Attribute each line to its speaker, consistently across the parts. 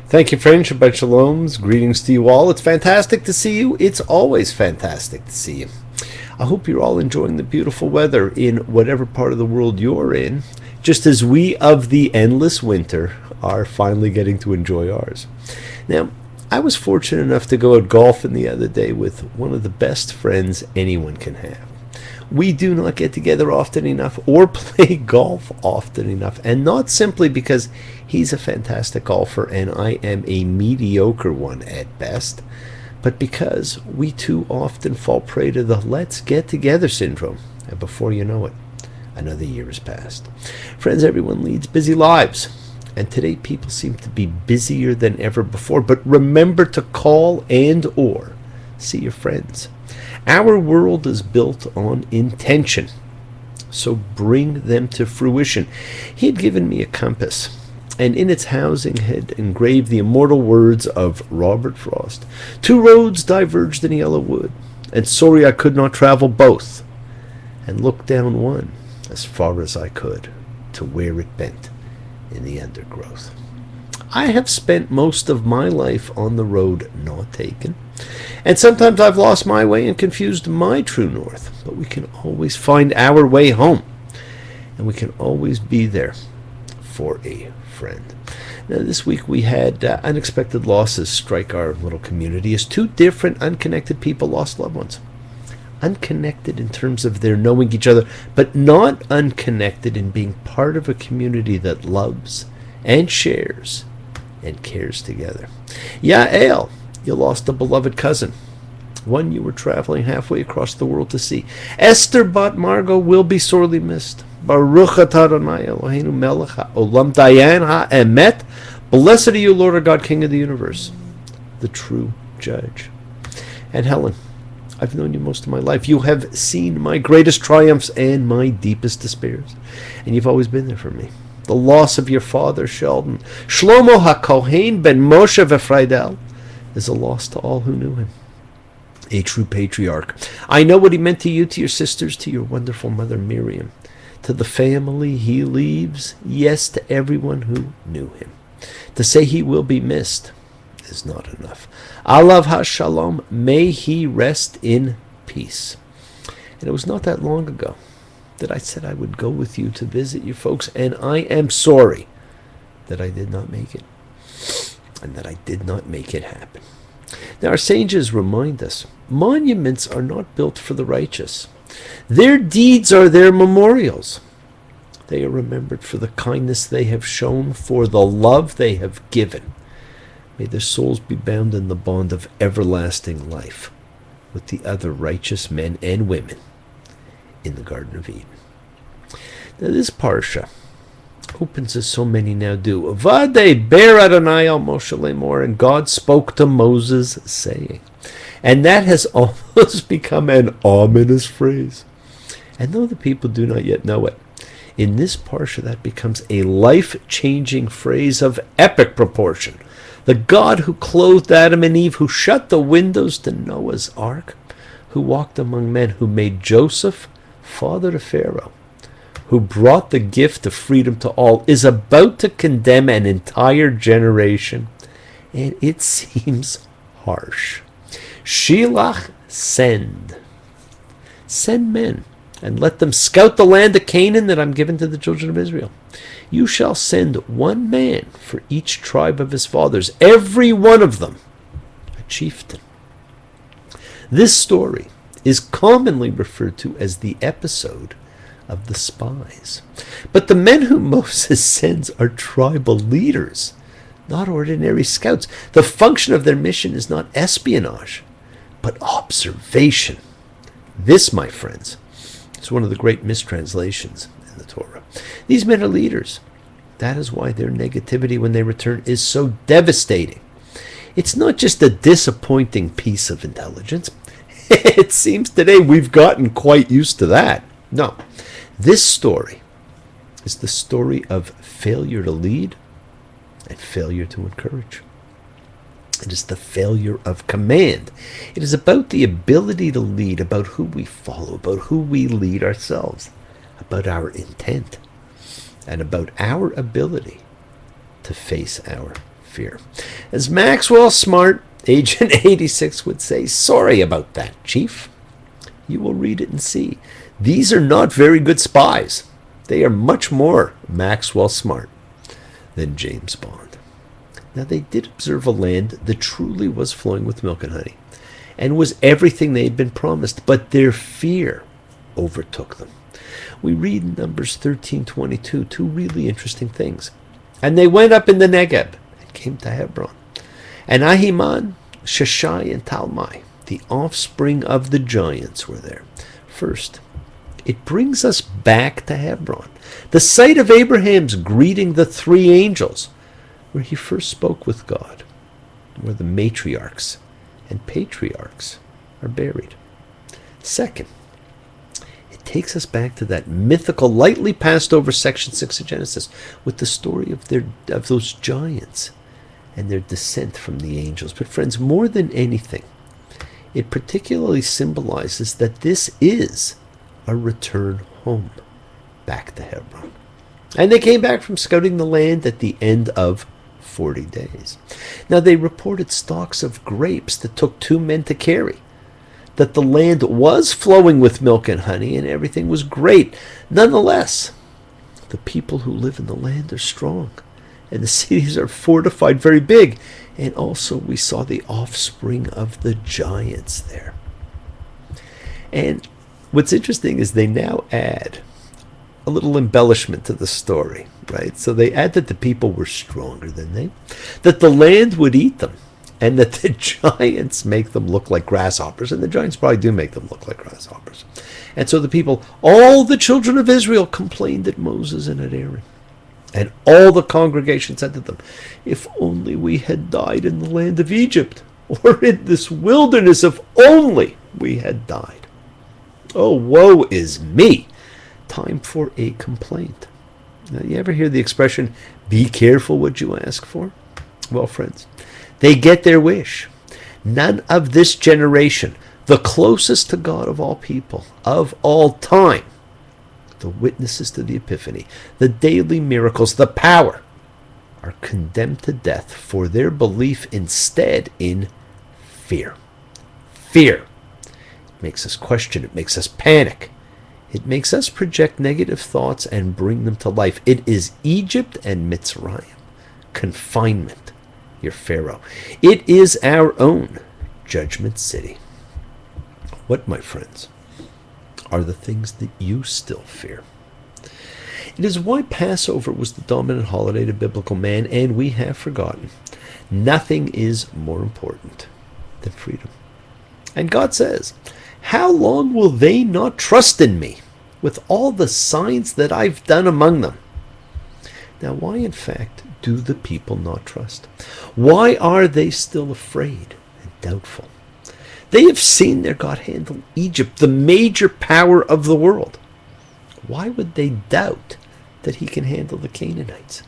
Speaker 1: Thank you, friend. Shabbat Shaloms. Greetings to you all. It's fantastic to see you. It's always fantastic to see you. I hope you're all enjoying the beautiful weather in whatever part of the world you're in, just as we of the endless winter are finally getting to enjoy ours. Now, I was fortunate enough to go out golfing the other day with one of the best friends anyone can have. We do not get together often enough or play golf often enough, and not simply because he's a fantastic golfer and I am a mediocre one at best, but because we too often fall prey to the let's get together syndrome, and before you know it, another year has passed. Friends, everyone leads busy lives, and today people seem to be busier than ever before, but remember to call and or see your friends. Our world is built on intention, so bring them to fruition. He had given me a compass, and in its housing had engraved the immortal words of Robert Frost. Two roads diverged in the yellow wood, and sorry I could not travel both, and looked down one as far as I could to where it bent in the undergrowth. I have spent most of my life on the road not taken, and sometimes I've lost my way and confused my true north, but we can always find our way home, and we can always be there for a friend. Now, this week we had unexpected losses strike our little community as two different unconnected people lost loved ones. Unconnected in terms of their knowing each other, but not unconnected in being part of a community that loves and shares and cares together. Yael, you lost a beloved cousin, one you were traveling halfway across the world to see. Esther Bat Margot will be sorely missed. Baruch atah Adonai Eloheinu melech haolam dayan ha'emet. Blessed are you, Lord our God, King of the universe, the true judge. And Helen, I've known you most of my life. You have seen my greatest triumphs and my deepest despairs, and you've always been there for me. The loss of your father, Sheldon, Shlomo HaKohen ben Moshe V'Friedel, is a loss to all who knew him. A true patriarch. I know what he meant to you, to your sisters, to your wonderful mother Miriam, to the family he leaves, yes, to everyone who knew him. To say he will be missed is not enough. Alav HaShalom, may he rest in peace. And it was not that long ago that I said I would go with you to visit you folks, and I am sorry that I did not make it, and that I did not make it happen. Now, our sages remind us, monuments are not built for the righteous. Their deeds are their memorials. They are remembered for the kindness they have shown, for the love they have given. May their souls be bound in the bond of everlasting life with the other righteous men and women in the Garden of Eden. Now, this parsha opens as so many now do. Vade ber Adonai al Moshe lemor, and God spoke to Moses, saying. And that has almost become an ominous phrase. And though the people do not yet know it, in this parsha that becomes a life-changing phrase of epic proportion. The God who clothed Adam and Eve, who shut the windows to Noah's ark, who walked among men, who made Joseph father to Pharaoh, who brought the gift of freedom to all, is about to condemn an entire generation, and it seems harsh. Shilach, send. Send men, and let them scout the land of Canaan that I'm given to the children of Israel. You shall send one man for each tribe of his fathers, every one of them a chieftain. This story is commonly referred to as the episode of the spies. But the men whom Moses sends are tribal leaders, not ordinary scouts. The function of their mission is not espionage, but observation. This, my friends, is one of the great mistranslations in the Torah. These men are leaders. That is why their negativity when they return is so devastating. It's not just a disappointing piece of intelligence. It seems today we've gotten quite used to that. No, this story is the story of failure to lead and failure to encourage. It is the failure of command. It is about the ability to lead, about who we follow, about who we lead ourselves, about our intent, and about our ability to face our fear. As Maxwell Smart, Agent 86, would say, sorry about that, Chief. You will read it and see. These are not very good spies. They are much more Maxwell Smart than James Bond. Now, they did observe a land that truly was flowing with milk and honey and was everything they had been promised, but their fear overtook them. We read in Numbers 13:22 two really interesting things. And they went up in the Negeb and came to Hebron. And Ahiman, Sheshai, and Talmai, the offspring of the giants, were there. First, it brings us back to Hebron, the site of Abraham's greeting the three angels, where he first spoke with God, where the matriarchs and patriarchs are buried. Second, it takes us back to that mythical, lightly passed over section 6 of Genesis, with the story of those giants and their descent from the angels. But friends, more than anything, it particularly symbolizes that this is a return home, back to Hebron. And they came back from scouting the land at the end of 40 days. Now, they reported stalks of grapes that took 2 men to carry, that the land was flowing with milk and honey, and everything was great. Nonetheless, the people who live in the land are strong, and the cities are fortified, very big. And also we saw the offspring of the giants there. And what's interesting is they now add a little embellishment to the story, right? So they add that the people were stronger than they, that the land would eat them, and that the giants make them look like grasshoppers. And the giants probably do make them look like grasshoppers. And so the people, all the children of Israel, complained at Moses and at Aaron. And all the congregation said to them, if only we had died in the land of Egypt, or in this wilderness, if only we had died. Oh, woe is me. Time for a complaint. Now, you ever hear the expression, be careful what you ask for? Well, friends, they get their wish. None of this generation, the closest to God of all people, of all time, the witnesses to the Epiphany, the daily miracles, the power, are condemned to death for their belief instead in fear. Fear. It makes us question. It makes us panic. It makes us project negative thoughts and bring them to life. It is Egypt and Mitzrayim. Confinement. Your Pharaoh. It is our own judgment city. What, my friends, are the things that you still fear? It is why Passover was the dominant holiday to biblical man, and we have forgotten. Nothing is more important than freedom. And God says, how long will they not trust in me with all the signs that I've done among them? Now, why in fact do the people not trust? Why are they still afraid and doubtful? They have seen their God handle Egypt, the major power of the world. Why would they doubt that he can handle the Canaanites?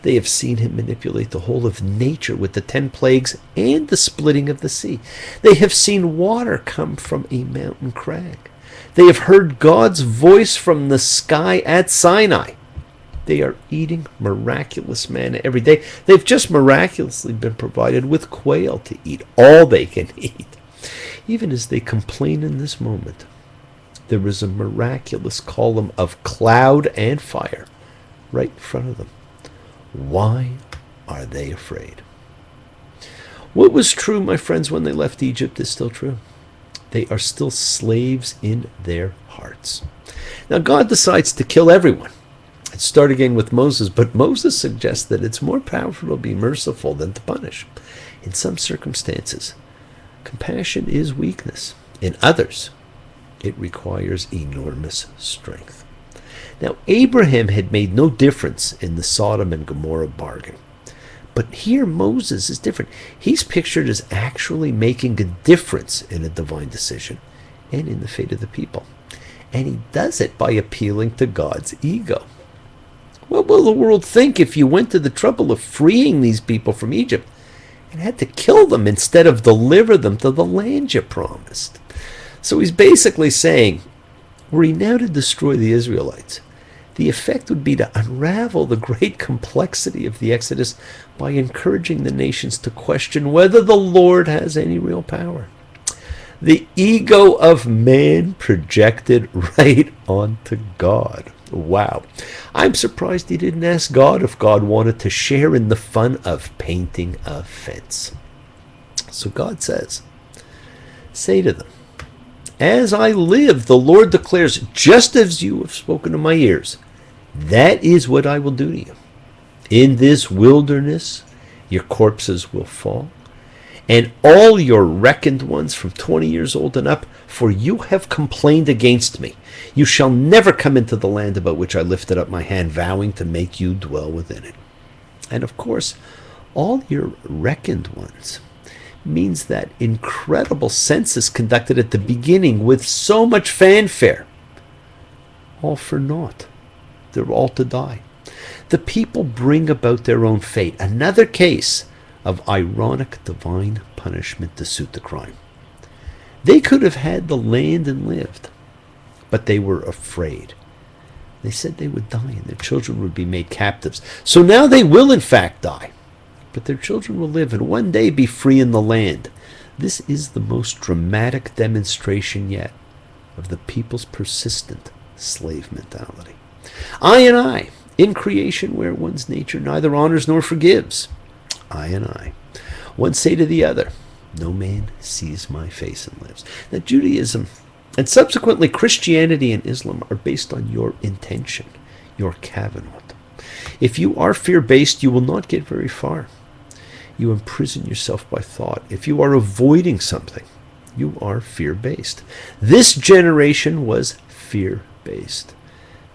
Speaker 1: They have seen him manipulate the whole of nature with the 10 plagues and the splitting of the sea. They have seen water come from a mountain crag. They have heard God's voice from the sky at Sinai. They are eating miraculous manna every day. They've just miraculously been provided with quail to eat, all they can eat. Even as they complain in this moment, there is a miraculous column of cloud and fire right in front of them. Why are they afraid? What was true, my friends, when they left Egypt is still true. They are still slaves in their hearts. Now, God decides to kill everyone and start again with Moses, but Moses suggests that it's more powerful to be merciful than to punish. In some circumstances, compassion is weakness. In others, it requires enormous strength. Now, Abraham had made no difference in the Sodom and Gomorrah bargain. But here Moses is different. He's pictured as actually making a difference in a divine decision and in the fate of the people. And he does it by appealing to God's ego. What will the world think if you went to the trouble of freeing these people from Egypt and had to kill them instead of deliver them to the land you promised? So he's basically saying, were he now to destroy the Israelites, The effect would be to unravel the great complexity of the Exodus by encouraging the nations to question whether the Lord has any real power. The ego of man projected right onto God. Wow. I'm surprised he didn't ask God if God wanted to share in the fun of painting a fence. So God says, say to them, as I live, the Lord declares, just as you have spoken to my ears, that is what I will do to you. In this wilderness, your corpses will fall, and all your reckoned ones from 20 years old and up, for you have complained against me. You shall never come into the land about which I lifted up my hand, vowing to make you dwell within it. And of course, all your reckoned ones means that incredible census conducted at the beginning with so much fanfare, all for naught. They're all to die. The people bring about their own fate. Another case of ironic divine punishment to suit the crime. They could have had the land and lived, but they were afraid. They said they would die and their children would be made captives. So now they will in fact die, but their children will live and one day be free in the land. This is the most dramatic demonstration yet of the people's persistent slave mentality. I and I, in creation where one's nature neither honors nor forgives. I and I. One say to the other, no man sees my face and lives. Now Judaism and subsequently Christianity and Islam are based on your intention, your kavanot. If you are fear-based, you will not get very far. You imprison yourself by thought. If you are avoiding something, you are fear-based. This generation was fear-based.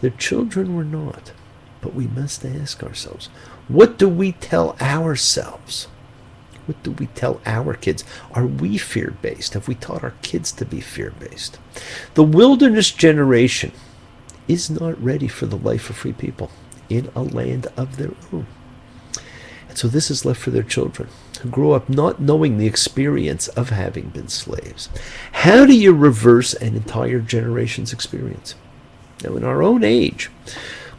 Speaker 1: Their children were not. But we must ask ourselves, what do we tell ourselves? What do we tell our kids? Are we fear-based? Have we taught our kids to be fear-based? The wilderness generation is not ready for the life of free people in a land of their own. And so this is left for their children, who grow up not knowing the experience of having been slaves. How do you reverse an entire generation's experience? Now, in our own age,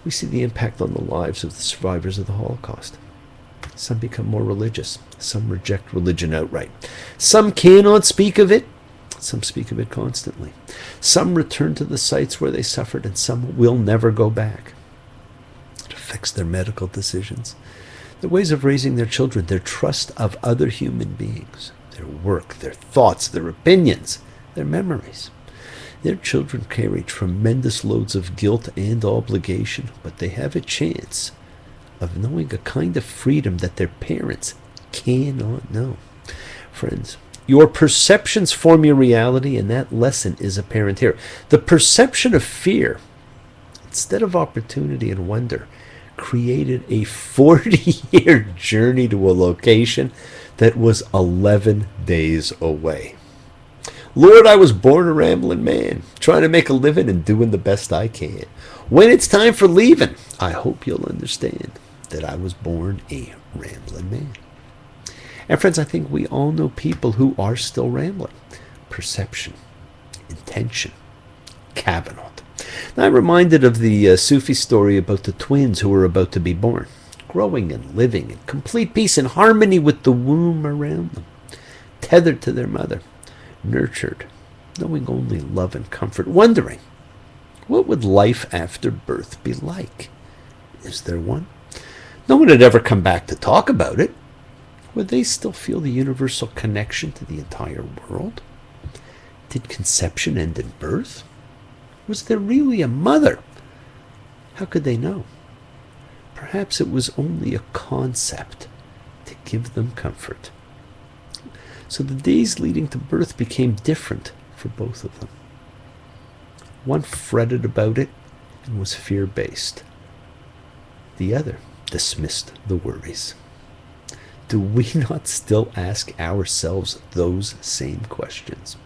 Speaker 1: we see the impact on the lives of the survivors of the Holocaust. Some become more religious. Some reject religion outright. Some cannot speak of it. Some speak of it constantly. Some return to the sites where they suffered, and some will never go back. It affects their medical decisions, their ways of raising their children, their trust of other human beings, their work, their thoughts, their opinions, their memories. Their children carry tremendous loads of guilt and obligation, but they have a chance of knowing a kind of freedom that their parents cannot know. Friends, your perceptions form your reality, and that lesson is apparent here. The perception of fear, instead of opportunity and wonder, created a 40-year journey to a location that was 11 days away. Lord, I was born a rambling man, trying to make a living and doing the best I can. When it's time for leaving, I hope you'll understand that I was born a rambling man. And friends, I think we all know people who are still rambling. Perception, intention, kavanot. Now, I'm reminded of the Sufi story about the twins who were about to be born, growing and living in complete peace and harmony with the womb around them, tethered to their mother, nurtured, knowing only love and comfort, wondering, what would life after birth be like? Is there one? No one had ever come back to talk about it. Would they still feel the universal connection to the entire world? Did conception end in birth? Was there really a mother? How could they know? Perhaps it was only a concept to give them comfort. So the days leading to birth became different for both of them. One fretted about it and was fear-based. The other dismissed the worries. Do we not still ask ourselves those same questions?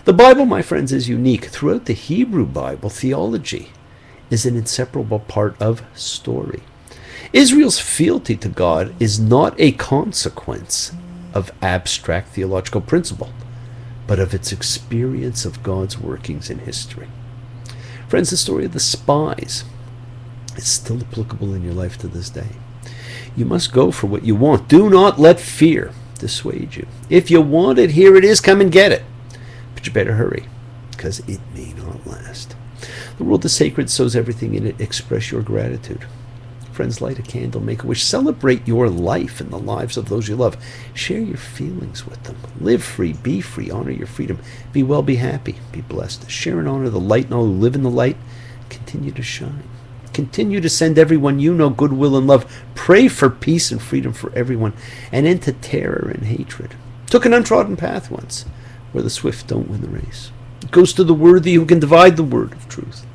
Speaker 1: The Bible, my friends, is unique. Throughout the Hebrew Bible, theology is an inseparable part of story. Israel's fealty to God is not a consequence of abstract theological principle, but of its experience of God's workings in history. Friends, the story of the spies is still applicable in your life to this day. You must go for what you want. Do not let fear dissuade you. If you want it, here it is. Come and get it. But you better hurry, because it may not last. The world is sacred, so's everything in it. Express your gratitude. Friends, light a candle, make a wish. Celebrate your life and the lives of those you love. Share your feelings with them. Live free, be free, honor your freedom. Be well, be happy, be blessed. Share and honor the light, and all who live in the light continue to shine. Continue to send everyone you know goodwill and love. Pray for peace and freedom for everyone, and end to terror and hatred. Took an untrodden path once, where the swift don't win the race. It goes to the worthy who can divide the word of truth.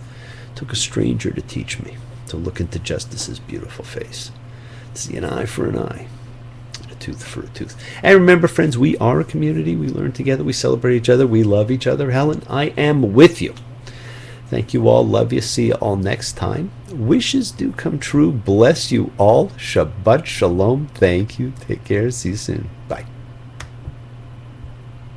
Speaker 1: Took a stranger to teach me to look into justice's beautiful face. To see an eye for an eye, and a tooth for a tooth. And remember, friends, we are a community. We learn together. We celebrate each other. We love each other. Helen, I am with you. Thank you all. Love you. See you all next time. Wishes do come true. Bless you all. Shabbat shalom. Thank you. Take care. See you soon. Bye.